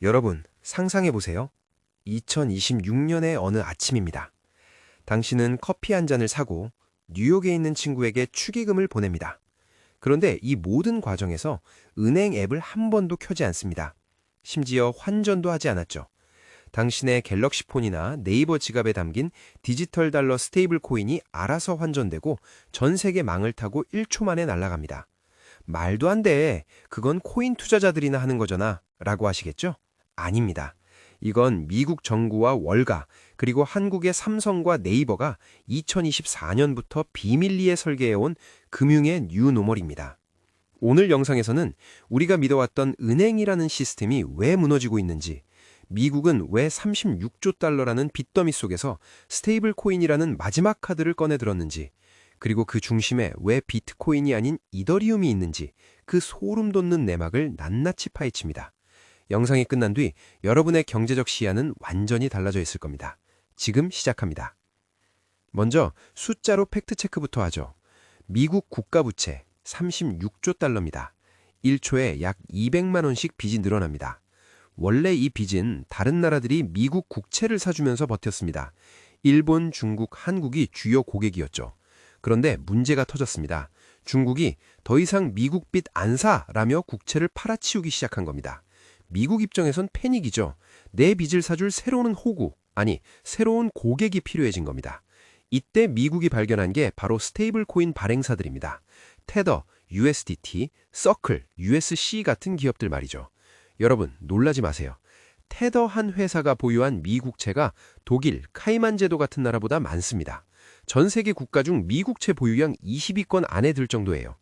여러분, 상상해 보세요. 2026년의 어느 아침입니다. 당신은 커피 한 잔을 사고 뉴욕에 있는 친구에게 축의금을 보냅니다. 그런데 이 모든 과정에서 은행 앱을 한 번도 켜지 않습니다. 심지어 환전도 하지 않았죠. 당신의 갤럭시 폰이나 네이버 지갑에 담긴 디지털 달러 스테이블 코인이 알아서 환전되고 전 세계 망을 타고 1초 만에 날아갑니다. 말도 안 돼. 그건 코인 투자자들이나 하는 거잖아. 라고 하시겠죠? 아닙니다. 이건 미국 정부와 월가, 그리고 한국의 삼성과 네이버가 2024년부터 비밀리에 설계해온 금융의 뉴노멀입니다. 오늘 영상에서는 우리가 믿어왔던 은행이라는 시스템이 왜 무너지고 있는지, 미국은 왜 36조 달러라는 빚더미 속에서 스테이블 코인이라는 마지막 카드를 꺼내 들었는지, 그리고 그 중심에 왜 비트코인이 아닌 이더리움이 있는지 그 소름 돋는 내막을 낱낱이 파헤칩니다. 영상이 끝난 뒤 여러분의 경제적 시야는 완전히 달라져 있을 겁니다. 지금 시작합니다. 먼저 숫자로 팩트체크부터 하죠. 미국 국가부채 36조 달러입니다. 1초에 약 200만 원씩 빚이 늘어납니다. 원래 이 빚은 다른 나라들이 미국 국채를 사주면서 버텼습니다. 일본, 중국, 한국이 주요 고객이었죠. 그런데 문제가 터졌습니다. 중국이 더 이상 미국 빚 안 사라며 국채를 팔아치우기 시작한 겁니다. 미국 입장에선 패닉이죠. 내 빚을 사줄 새로운 호구, 아니 새로운 고객이 필요해진 겁니다. 이때 미국이 발견한 게 바로 스테이블 코인 발행사들입니다. 테더, USDT, 서클, USC 같은 기업들 말이죠. 여러분 놀라지 마세요. 테더 한 회사가 보유한 미국채가 독일, 카이만 제도 같은 나라보다 많습니다. 전 세계 국가 중 미국채 보유량 20위권 안에 들 정도예요.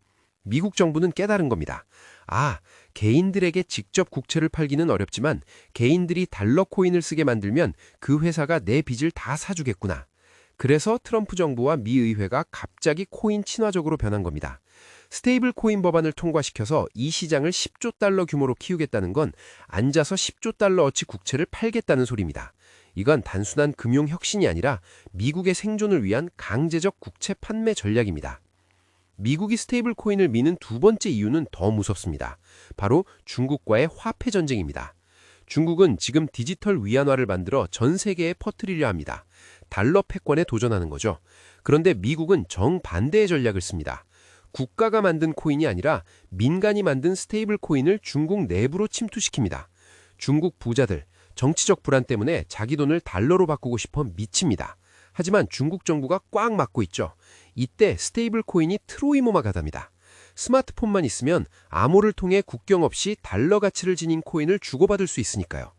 미국 정부는 깨달은 겁니다. 아, 개인들에게 직접 국채를 팔기는 어렵지만 개인들이 달러 코인을 쓰게 만들면 그 회사가 내 빚을 다 사주겠구나. 그래서 트럼프 정부와 미 의회가 갑자기 코인 친화적으로 변한 겁니다. 스테이블 코인 법안을 통과시켜서 이 시장을 10조 달러 규모로 키우겠다는 건 앉아서 10조 달러어치 국채를 팔겠다는 소리입니다. 이건 단순한 금융 혁신이 아니라 미국의 생존을 위한 강제적 국채 판매 전략입니다. 미국이 스테이블 코인을 미는 두 번째 이유는 더 무섭습니다. 바로 중국과의 화폐 전쟁입니다. 중국은 지금 디지털 위안화를 만들어 전 세계에 퍼뜨리려 합니다. 달러 패권에 도전하는 거죠. 그런데 미국은 정반대의 전략을 씁니다. 국가가 만든 코인이 아니라 민간이 만든 스테이블 코인을 중국 내부로 침투시킵니다. 중국 부자들, 정치적 불안 때문에 자기 돈을 달러로 바꾸고 싶어 미칩니다. 하지만 중국 정부가 꽉 막고 있죠. 이때 스테이블 코인이 트로이모마 가답니다. 스마트폰만 있으면 암호를 통해 국경 없이 달러 가치를 지닌 코인을 주고받을 수 있으니까요.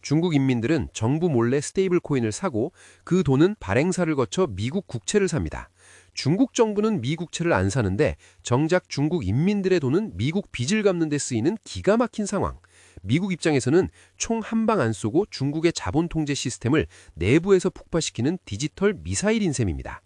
중국 인민들은 정부 몰래 스테이블 코인을 사고 그 돈은 발행사를 거쳐 미국 국채를 삽니다. 중국 정부는 미국채를 안 사는데 정작 중국 인민들의 돈은 미국 빚을 갚는 데 쓰이는 기가 막힌 상황. 미국 입장에서는 총 한 방 안 쏘고 중국의 자본 통제 시스템을 내부에서 폭파시키는 디지털 미사일인 셈입니다.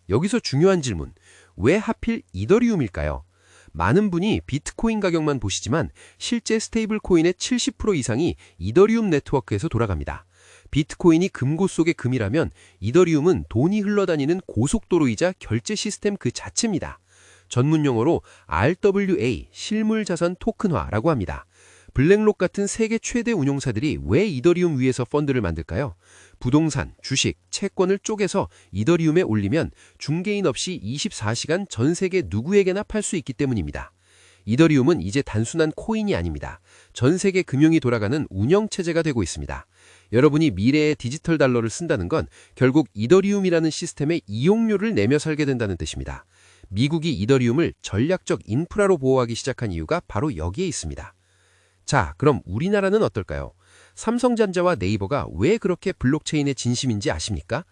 여기서 중요한 질문, 왜 하필 이더리움일까요? 많은 분이 비트코인 가격만 보시지만 실제 스테이블 코인의 70% 이상이 이더리움 네트워크에서 돌아갑니다. 비트코인이 금고 속의 금이라면 이더리움은 돈이 흘러다니는 고속도로이자 결제 시스템 그 자체입니다. 전문 용어로 RWA, 실물자산 토큰화라고 합니다. 블랙록 같은 세계 최대 운용사들이 왜 이더리움 위에서 펀드를 만들까요? 부동산, 주식, 채권을 쪼개서 이더리움에 올리면 중개인 없이 24시간 전 세계 누구에게나 팔 수 있기 때문입니다. 이더리움은 이제 단순한 코인이 아닙니다. 전 세계 금융이 돌아가는 운영체제가 되고 있습니다. 여러분이 미래의 디지털 달러를 쓴다는 건 결국 이더리움이라는 시스템의 이용료를 내며 살게 된다는 뜻입니다. 미국이 이더리움을 전략적 인프라로 보호하기 시작한 이유가 바로 여기에 있습니다. 자, 그럼 우리나라는 어떨까요? 삼성전자와 네이버가 왜 그렇게 블록체인의 진심인지 아십니까?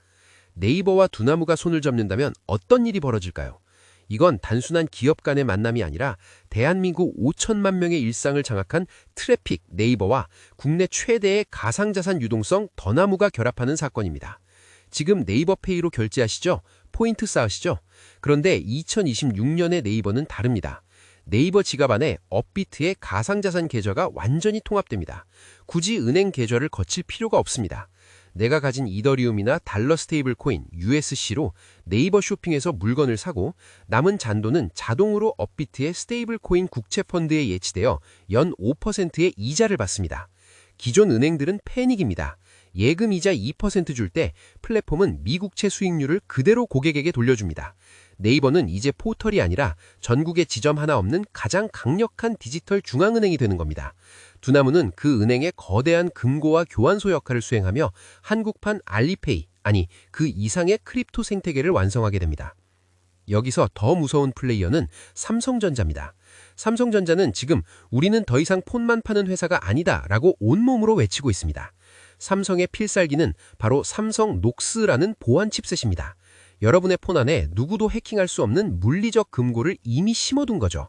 네이버와 두나무가 손을 잡는다면 어떤 일이 벌어질까요? 이건 단순한 기업 간의 만남이 아니라 대한민국 5천만 명의 일상을 장악한 트래픽 네이버와 국내 최대의 가상자산 유동성 더나무가 결합하는 사건입니다. 지금 네이버페이로 결제하시죠? 포인트 쌓으시죠? 그런데 2026년의 네이버는 다릅니다. 네이버 지갑 안에 업비트의 가상자산 계좌가 완전히 통합됩니다. 굳이 은행 계좌를 거칠 필요가 없습니다. 내가 가진 이더리움이나 달러 스테이블 코인 USC로 네이버 쇼핑에서 물건을 사고 남은 잔돈은 자동으로 업비트의 스테이블 코인 국채 펀드에 예치되어 연 5%의 이자를 받습니다. 기존 은행들은 패닉입니다. 예금 이자 2% 줄 때 플랫폼은 미국채 수익률을 그대로 고객에게 돌려줍니다. 네이버는 이제 포털이 아니라 전국에 지점 하나 없는 가장 강력한 디지털 중앙은행이 되는 겁니다. 두나무는 그 은행의 거대한 금고와 교환소 역할을 수행하며 한국판 알리페이, 아니 그 이상의 크립토 생태계를 완성하게 됩니다. 여기서 더 무서운 플레이어는 삼성전자입니다. 삼성전자는 지금 우리는 더 이상 폰만 파는 회사가 아니다 라고 온몸으로 외치고 있습니다. 삼성의 필살기는 바로 삼성 녹스라는 보안 칩셋입니다. 여러분의 폰 안에 누구도 해킹할 수 없는 물리적 금고를 이미 심어둔 거죠.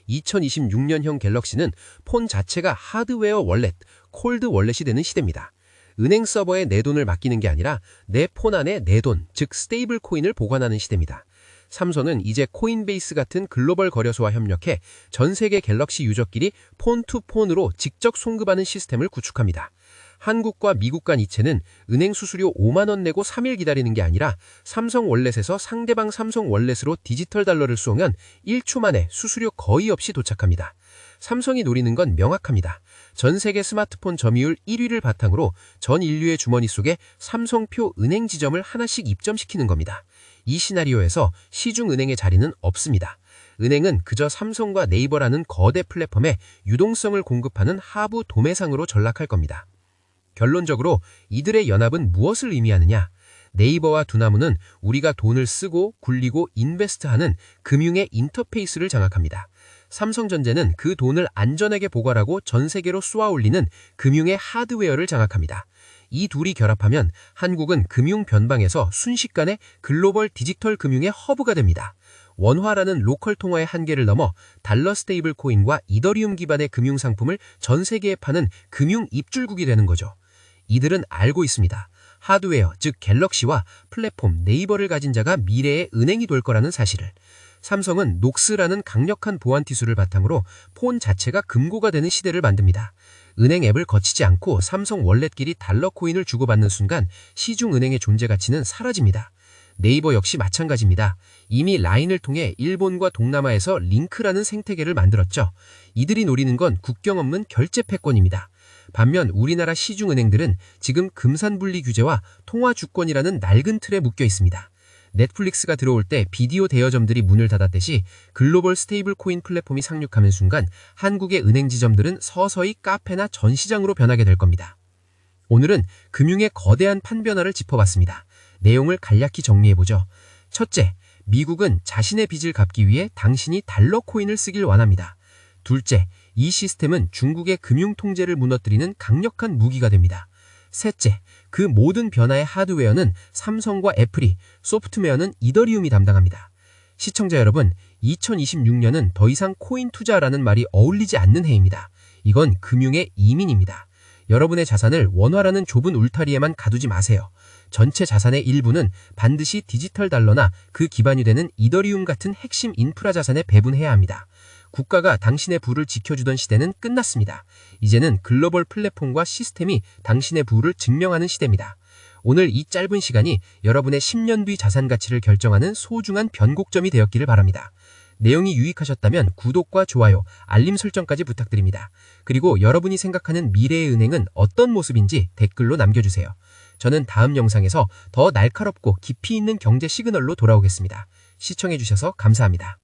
2026년형 갤럭시는 폰 자체가 하드웨어 월렛, 콜드 월렛이 되는 시대입니다. 은행 서버에 내 돈을 맡기는 게 아니라 내 폰 안에 내 돈, 즉 스테이블 코인을 보관하는 시대입니다. 삼성은 이제 코인베이스 같은 글로벌 거래소와 협력해 전 세계 갤럭시 유저끼리 폰-투-폰으로 직접 송금하는 시스템을 구축합니다. 한국과 미국 간 이체는 은행 수수료 5만 원 내고 3일 기다리는 게 아니라 삼성 월렛에서 상대방 삼성 월렛으로 디지털 달러를 쏘면 1초 만에 수수료 거의 없이 도착합니다. 삼성이 노리는 건 명확합니다. 전 세계 스마트폰 점유율 1위를 바탕으로 전 인류의 주머니 속에 삼성표 은행 지점을 하나씩 입점시키는 겁니다. 이 시나리오에서 시중은행의 자리는 없습니다. 은행은 그저 삼성과 네이버라는 거대 플랫폼에 유동성을 공급하는 하부 도매상으로 전락할 겁니다. 결론적으로 이들의 연합은 무엇을 의미하느냐? 네이버와 두나무는 우리가 돈을 쓰고 굴리고 인베스트하는 금융의 인터페이스를 장악합니다. 삼성전자는 그 돈을 안전하게 보관하고 전 세계로 쏘아 올리는 금융의 하드웨어를 장악합니다. 이 둘이 결합하면 한국은 금융 변방에서 순식간에 글로벌 디지털 금융의 허브가 됩니다. 원화라는 로컬 통화의 한계를 넘어 달러 스테이블 코인과 이더리움 기반의 금융 상품을 전 세계에 파는 금융 입줄국이 되는 거죠. 이들은 알고 있습니다. 하드웨어, 즉 갤럭시와 플랫폼 네이버를 가진 자가 미래의 은행이 될 거라는 사실을. 삼성은 녹스라는 강력한 보안 기술을 바탕으로 폰 자체가 금고가 되는 시대를 만듭니다. 은행 앱을 거치지 않고 삼성 월렛끼리 달러 코인을 주고받는 순간 시중은행의 존재 가치는 사라집니다. 네이버 역시 마찬가지입니다. 이미 라인을 통해 일본과 동남아에서 링크라는 생태계를 만들었죠. 이들이 노리는 건 국경 없는 결제 패권입니다. 반면 우리나라 시중은행들은 지금 금산분리 규제와 통화주권이라는 낡은 틀에 묶여 있습니다. 넷플릭스가 들어올 때 비디오 대여점들이 문을 닫았듯이 글로벌 스테이블 코인 플랫폼이 상륙하는 순간 한국의 은행 지점들은 서서히 카페나 전시장으로 변하게 될 겁니다. 오늘은 금융의 거대한 판변화를 짚어봤습니다. 내용을 간략히 정리해보죠. 첫째, 미국은 자신의 빚을 갚기 위해 당신이 달러 코인을 쓰길 원합니다. 둘째, 이 시스템은 중국의 금융 통제를 무너뜨리는 강력한 무기가 됩니다. 셋째, 그 모든 변화의 하드웨어는 삼성과 애플이, 소프트웨어는 이더리움이 담당합니다. 시청자 여러분, 2026년은 더 이상 코인 투자라는 말이 어울리지 않는 해입니다. 이건 금융의 이민입니다. 여러분의 자산을 원화라는 좁은 울타리에만 가두지 마세요. 전체 자산의 일부는 반드시 디지털 달러나 그 기반이 되는 이더리움 같은 핵심 인프라 자산에 배분해야 합니다. 국가가 당신의 부를 지켜주던 시대는 끝났습니다. 이제는 글로벌 플랫폼과 시스템이 당신의 부를 증명하는 시대입니다. 오늘 이 짧은 시간이 여러분의 10년 뒤 자산 가치를 결정하는 소중한 변곡점이 되었기를 바랍니다. 내용이 유익하셨다면 구독과 좋아요, 알림 설정까지 부탁드립니다. 그리고 여러분이 생각하는 미래의 은행은 어떤 모습인지 댓글로 남겨주세요. 저는 다음 영상에서 더 날카롭고 깊이 있는 경제 시그널로 돌아오겠습니다. 시청해주셔서 감사합니다.